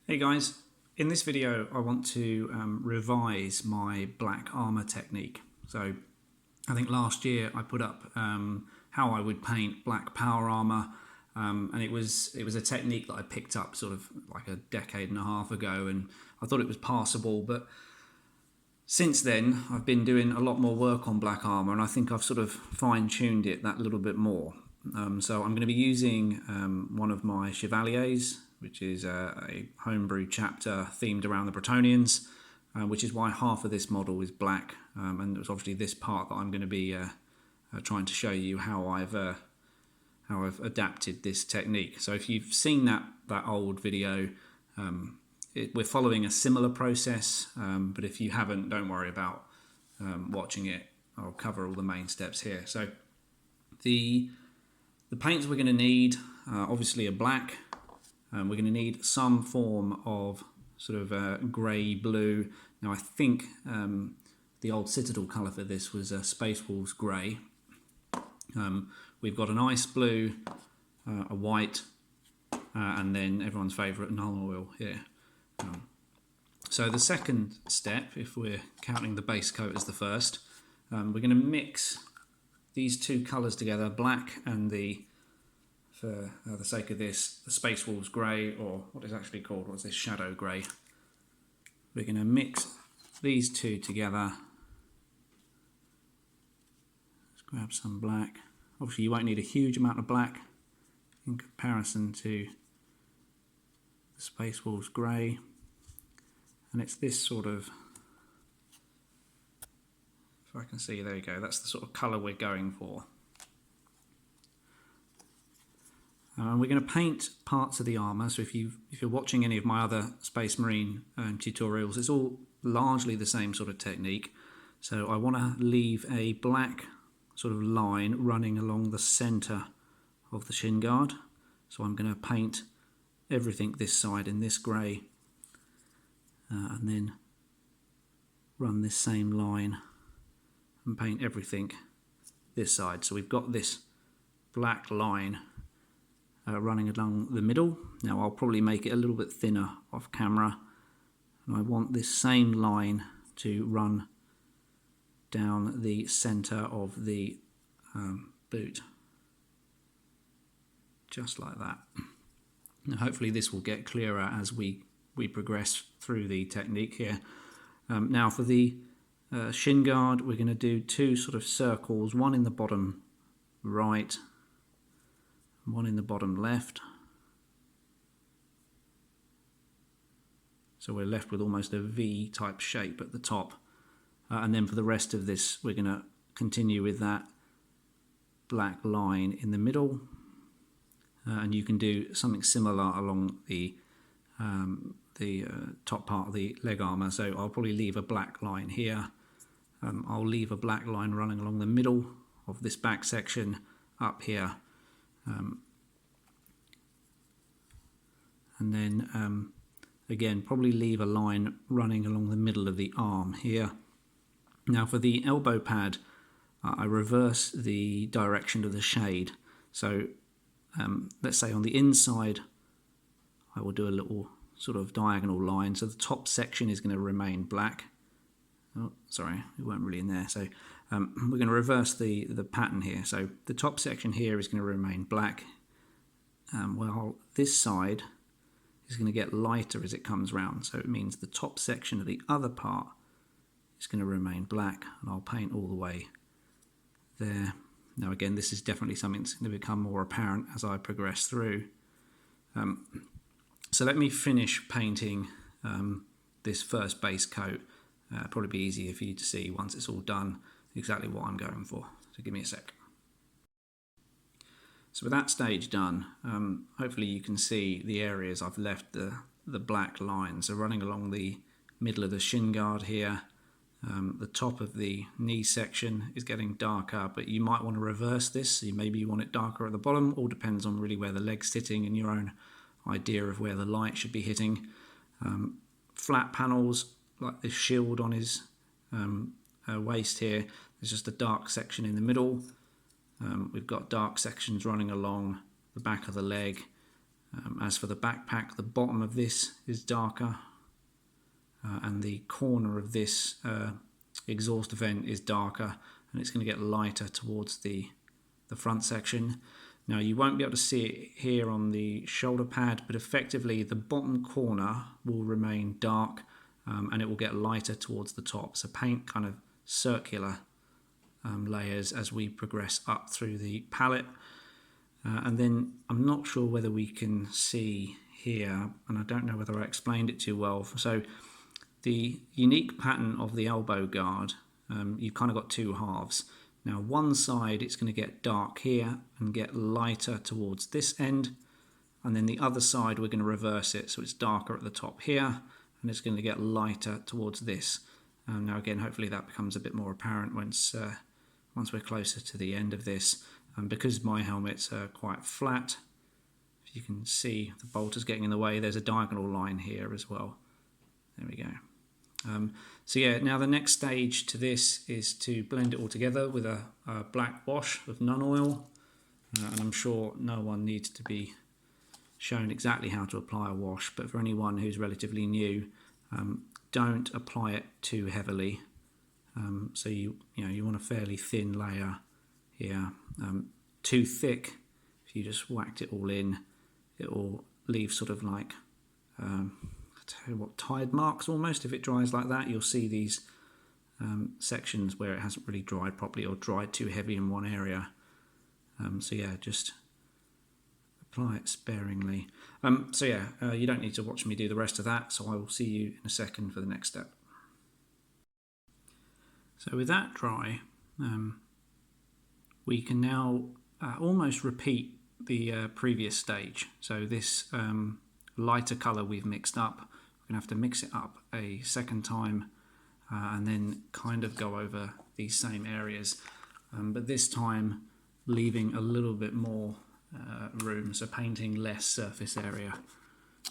Hey guys, in this video I want to revise my black armour technique. So I think last year I put up how I would paint black power armour, and it was a technique that I picked up sort of like a decade and a half ago, and I thought it was passable, but since then I've been doing a lot more work on black armour, and I think I've sort of fine-tuned it that little bit more. So I'm going to be using one of my Chevaliers, which is a homebrew chapter themed around the Bretonnians, which is why half of this model is black, and it's obviously this part that I'm going to be trying to show you how I've adapted this technique. So if you've seen that old video, we're following a similar process, but if you haven't, don't worry about watching it. I'll cover all the main steps here. So the paints we're going to need, obviously, are black. We're going to need some form of sort of grey blue. Now I think the old Citadel colour for this was Space Wolves grey. We've got an ice blue, a white, and then everyone's favourite Nuln Oil here. So the second step, if we're counting the base coat as the first, we're going to mix these two colours together, black and for the sake of this, the Space Wolves grey, or what is actually called, what's this, shadow grey. We're going to mix these two together. Let's grab some black. Obviously you won't need a huge amount of black in comparison to the Space Wolves grey. And it's this sort of, if I can see, there you go, that's the sort of colour we're going for. We're going to paint parts of the armour, so if you're watching any of my other Space Marine tutorials, it's all largely the same sort of technique. So I want to leave a black sort of line running along the centre of the shin guard. So I'm going to paint everything this side in this grey, and then run this same line and paint everything this side. So we've got this black line running along the middle. Now I'll probably make it a little bit thinner off camera, and I want this same line to run down the centre of the boot, just like that. Now hopefully this will get clearer as we progress through the technique here. Now for the shin guard, we're going to do two sort of circles, one in the bottom right, one in the bottom left. So we're left with almost a V type shape at the top. And then for the rest of this, we're going to continue with that black line in the middle. And you can do something similar along the top part of the leg armour. So I'll probably leave a black line here. I'll leave a black line running along the middle of this back section up here. And then again, probably leave a line running along the middle of the arm here. Now for the elbow pad, I reverse the direction of the shade. So let's say on the inside, I will do a little sort of diagonal line. So the top section is going to remain black. Oh, sorry, we weren't really in there. So we're going to reverse the pattern here. So the top section here is going to remain black, while this side is going to get lighter as it comes round. So it means the top section of the other part is going to remain black, and I'll paint all the way there. Now again, this is definitely something that's going to become more apparent as I progress through. So let me finish painting this first base coat. Probably be easier for you to see once it's all done exactly what I'm going for. So give me a sec. So with that stage done, hopefully you can see the areas I've left the black lines. So running along the middle of the shin guard here, the top of the knee section is getting darker, but you might want to reverse this. So maybe you want it darker at the bottom. All depends on really where the leg's sitting and your own idea of where the light should be hitting. Flat panels like this shield on his waist here, there's just a dark section in the middle. We've got dark sections running along the back of the leg, As for the backpack, the bottom of this is darker, and the corner of this exhaust vent is darker, and it's going to get lighter towards the front section. Now you won't be able to see it here on the shoulder pad, but effectively the bottom corner will remain dark, and it will get lighter towards the top. So paint kind of circular layers as we progress up through the palette. And then I'm not sure whether we can see here, and I don't know whether I explained it too well. So the unique pattern of the elbow guard, you've kind of got two halves. Now one side it's going to get dark here and get lighter towards this end, and then the other side we're going to reverse it, so it's darker at the top here and it's going to get lighter towards this. Now again, hopefully that becomes a bit more apparent once we're closer to the end of this. Because my helmet's quite flat, if you can see the bolt is getting in the way, there's a diagonal line here as well. There we go. So yeah, now the next stage to this is to blend it all together with a black wash of Nuln Oil. And I'm sure no one needs to be shown exactly how to apply a wash, but for anyone who's relatively new, don't apply it too heavily. So you want a fairly thin layer here. Too thick, if you just whacked it all in, it will leave sort of like tide marks almost. If it dries like that, you'll see these sections where it hasn't really dried properly or dried too heavy in one area. So yeah, just apply it sparingly. So yeah, you don't need to watch me do the rest of that, so I will see you in a second for the next step. So with that dry, we can now almost repeat the previous stage. So this lighter colour we've mixed up, we're going to have to mix it up a second time and then kind of go over these same areas, but this time leaving a little bit more room, so painting less surface area.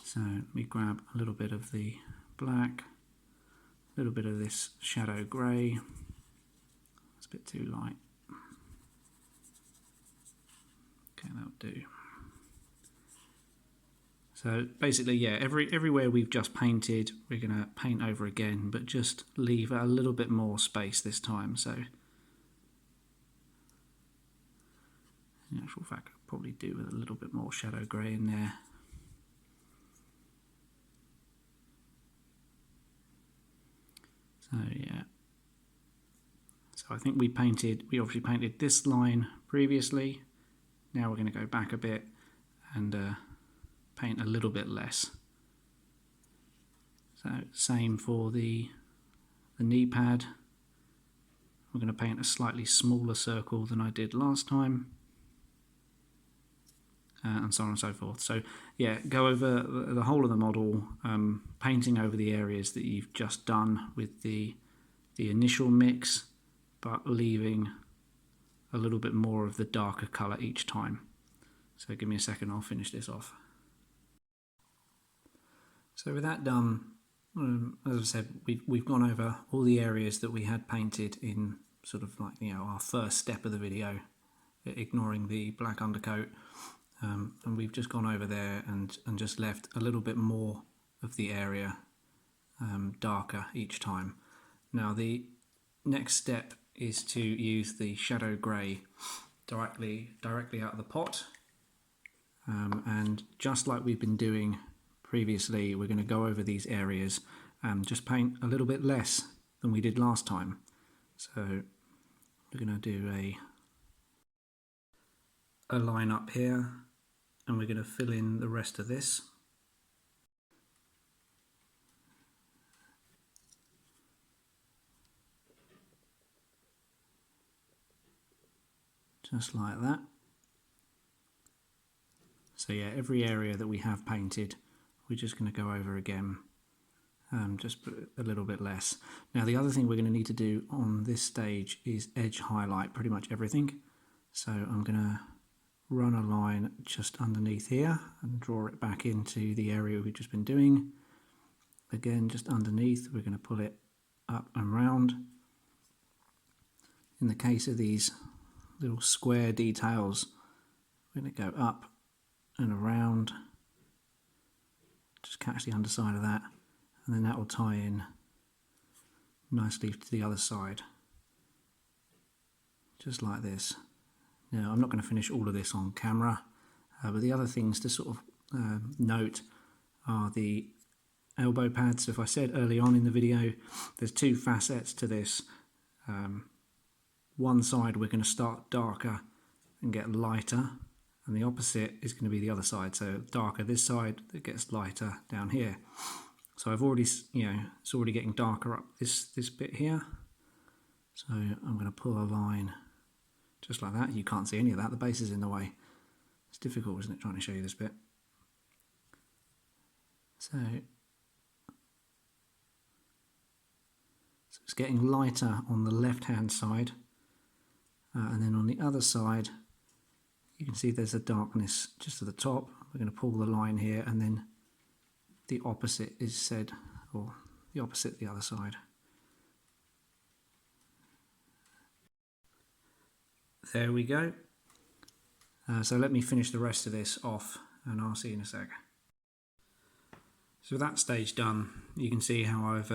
So let me grab a little bit of the black, a little bit of this shadow grey. It's a bit too light. Okay, that'll do. So basically, yeah, everywhere we've just painted, we're going to paint over again, but just leave a little bit more space this time. So in actual fact, I'll probably do with a little bit more shadow grey in there. So yeah. So I think we obviously painted this line previously. Now we're going to go back a bit and paint a little bit less. So same for the knee pad. We're going to paint a slightly smaller circle than I did last time. And so on and so forth. So yeah, go over the whole of the model, painting over the areas that you've just done with the initial mix, but leaving a little bit more of the darker colour each time. So give me a second, I'll finish this off. So with that done, as I said, we've gone over all the areas that we had painted in sort of like, our first step of the video, ignoring the black undercoat, and we've just gone over there and just left a little bit more of the area darker each time. Now the next step is to use the shadow grey directly out of the pot, and just like we've been doing previously, we're going to go over these areas and just paint a little bit less than we did last time. So we're going to do a line up here, and we're going to fill in the rest of this. Just like that. So yeah, every area that we have painted, we're just going to go over again, just a little bit less. Now the other thing we're going to need to do on this stage is edge highlight pretty much everything. So I'm going to run a line just underneath here and draw it back into the area we've just been doing. Again, just underneath, we're going to pull it up and round. In the case of these little square details, we're going to go up and around catch the underside of that, and then that will tie in nicely to the other side, just like this. Now I'm not going to finish all of this on camera, but the other things to sort of note are the elbow pads. So if I said early on in the video, there's two facets to this. One side we're going to start darker and get lighter, and the opposite is going to be the other side. So darker this side, that gets lighter down here. So I've already, it's already getting darker up this bit here. So I'm going to pull a line just like that. You can't see any of that, the base is in the way. It's difficult, isn't it, trying to show you this bit. So it's getting lighter on the left hand side, and then on the other side you can see there's a darkness just at the top. We're going to pull the line here, and then the opposite is said, or the opposite the other side. There we go. So let me finish the rest of this off and I'll see you in a sec. So with that stage done, you can see how I've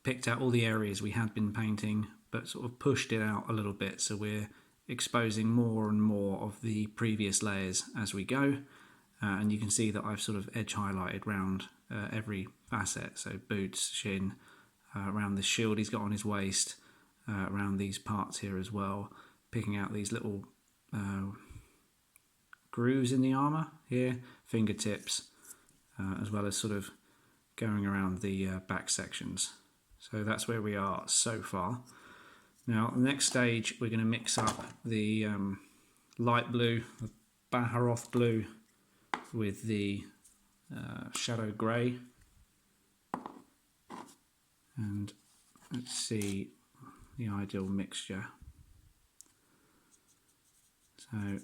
picked out all the areas we had been painting, but sort of pushed it out a little bit, so we're exposing more and more of the previous layers as we go. And you can see that I've sort of edge highlighted round every facet, so boots, shin, around the shield he's got on his waist, around these parts here as well, picking out these little grooves in the armour here, fingertips, as well as sort of going around the back sections. So that's where we are so far. Now the next stage we're going to mix up the light blue, the Baharroth blue, with the shadow grey, and let's see the ideal mixture. So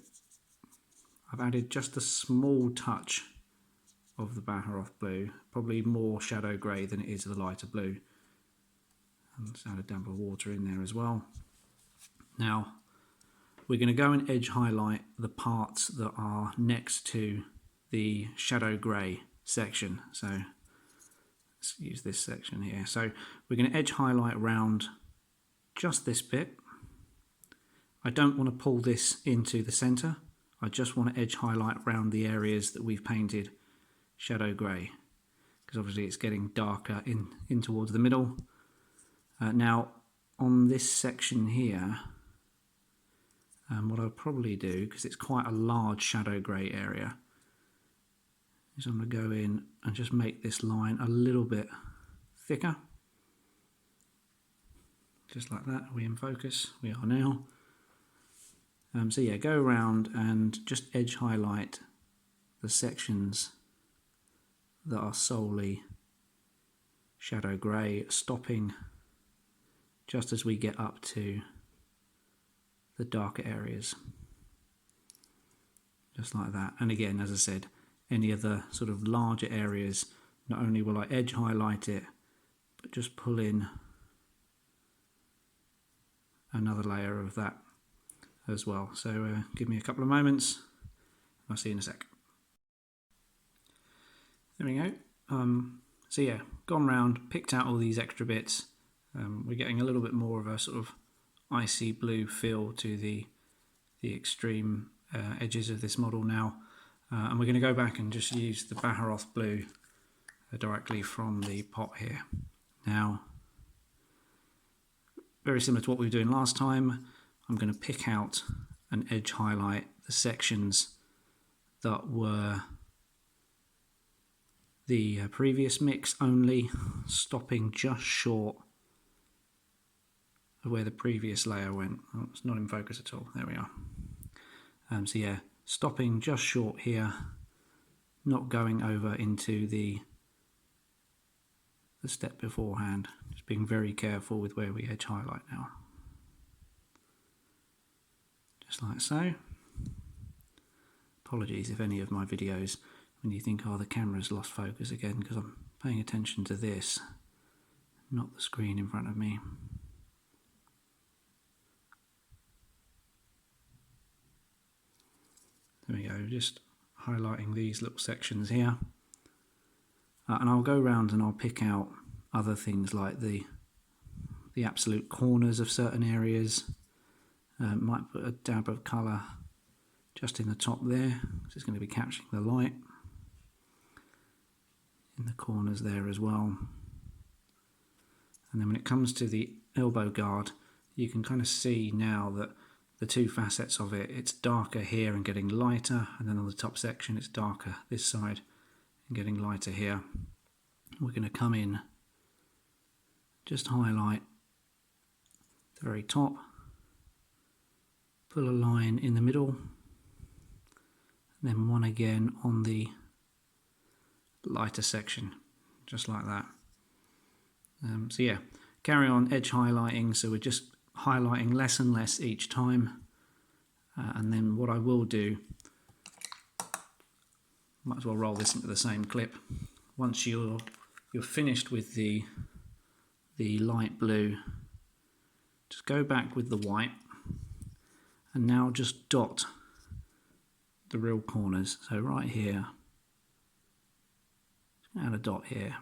I've added just a small touch of the Baharroth blue, probably more shadow grey than it is the lighter blue, and let's add a damp of water in there as well. Now we're going to go and edge highlight the parts that are next to the shadow grey section. So let's use this section here. So we're going to edge highlight around just this bit. I don't want to pull this into the centre. I just want to edge highlight around the areas that we've painted shadow grey, because obviously it's getting darker in towards the middle. Now on this section here, what I'll probably do, because it's quite a large shadow grey area, is I'm going to go in and just make this line a little bit thicker. Just like that. Are we in focus? We are now. So yeah, go around and just edge highlight the sections that are solely shadow grey, stopping just as we get up to the darker areas. Just like that. And again, as I said, any of the sort of larger areas, not only will I edge highlight it, but just pull in another layer of that as well. So give me a couple of moments, I'll see you in a sec. There we go. So yeah, gone round, picked out all these extra bits. We're getting a little bit more of a sort of icy blue feel to the extreme edges of this model now. And we're going to go back and just use the Baharroth blue directly from the pot here. Now, very similar to what we were doing last time, I'm going to pick out and edge highlight the sections that were the previous mix only, stopping just short of where the previous layer went. Oh, it's not in focus at all. There we are. So yeah, stopping just short here, not going over into the step beforehand. Just being very careful with where we edge highlight now. Just like so. Apologies if any of my videos, when you think, oh, the camera's lost focus again, because I'm paying attention to this, not the screen in front of me. There we go, just highlighting these little sections here. and I'll go around and I'll pick out other things like the absolute corners of certain areas. Might put a dab of colour just in the top there, because it's going to be capturing the light. In the corners there as well. And then when it comes to the elbow guard, you can kind of see now that the two facets of it, it's darker here and getting lighter, and then on the top section it's darker this side and getting lighter here. We're going to come in, just highlight the very top, pull a line in the middle, then one again on the lighter section, just like that. So yeah, carry on edge highlighting, so we're just highlighting less and less each time. And then what I will do, might as well roll this into the same clip. Once you're finished with the light blue, just go back with the white, and now just dot the real corners. So right here, add a dot here.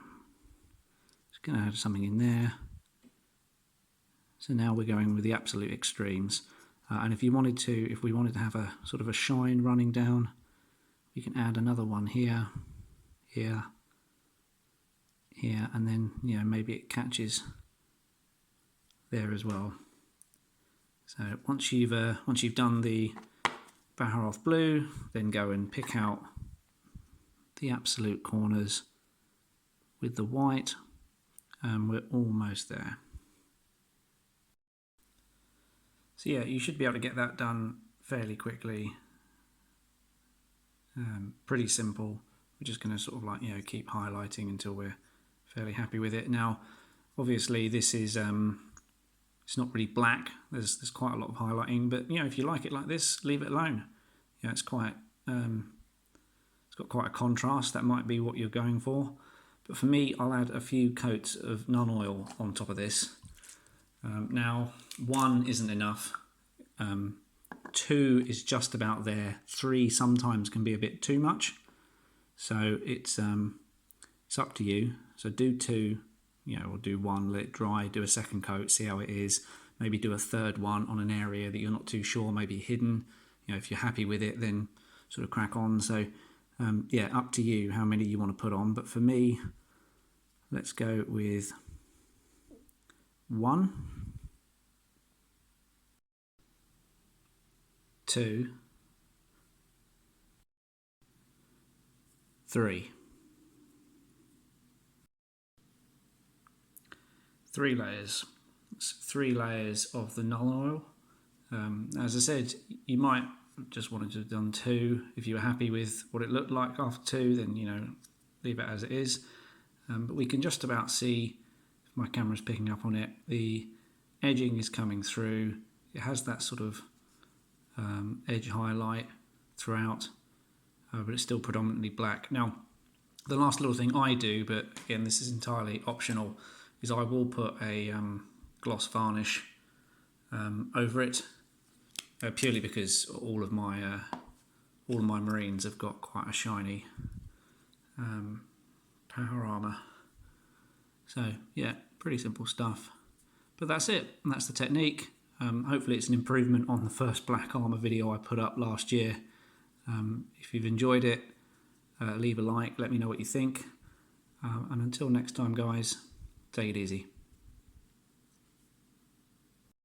Just going to add something in there. So now we're going with the absolute extremes. And if we wanted to have a sort of a shine running down, we can add another one here, here, here, and then maybe it catches there as well. So once you've done the Baharroth blue, then go and pick out the absolute corners with the white, and we're almost there. So yeah, you should be able to get that done fairly quickly. Pretty simple. We're just going to sort of keep highlighting until we're fairly happy with it. Now, obviously, this is it's not really black. There's quite a lot of highlighting, but if you like it like this, leave it alone. It's quite it's got quite a contrast. That might be what you're going for. But for me, I'll add a few coats of Nuln Oil on top of this. Now, 1 isn't enough. 2 is just about there. 3 sometimes can be a bit too much. So it's up to you. So do 2, or do 1, let it dry, do a second coat, see how it is. Maybe do a third one on an area that you're not too sure, maybe hidden. If you're happy with it, then sort of crack on. So yeah, up to you how many you want to put on. But for me, let's go with 1, 2, 3. 3 layers. It's 3 layers of the Nuln Oil. As I said, you might just wanted to have done 2. If you were happy with what it looked like after 2, then leave it as it is. But we can just about see, if my camera's picking up on it, the edging is coming through. It has that sort of edge highlight throughout, but it's still predominantly black. Now, the last little thing I do, but again this is entirely optional, is I will put a gloss varnish over it, purely because all of my Marines have got quite a shiny power armour. So yeah, pretty simple stuff. But that's it, and that's the technique. Hopefully it's an improvement on the first Black Armour video I put up last year. If you've enjoyed it, leave a like, let me know what you think. And until next time guys, take it easy.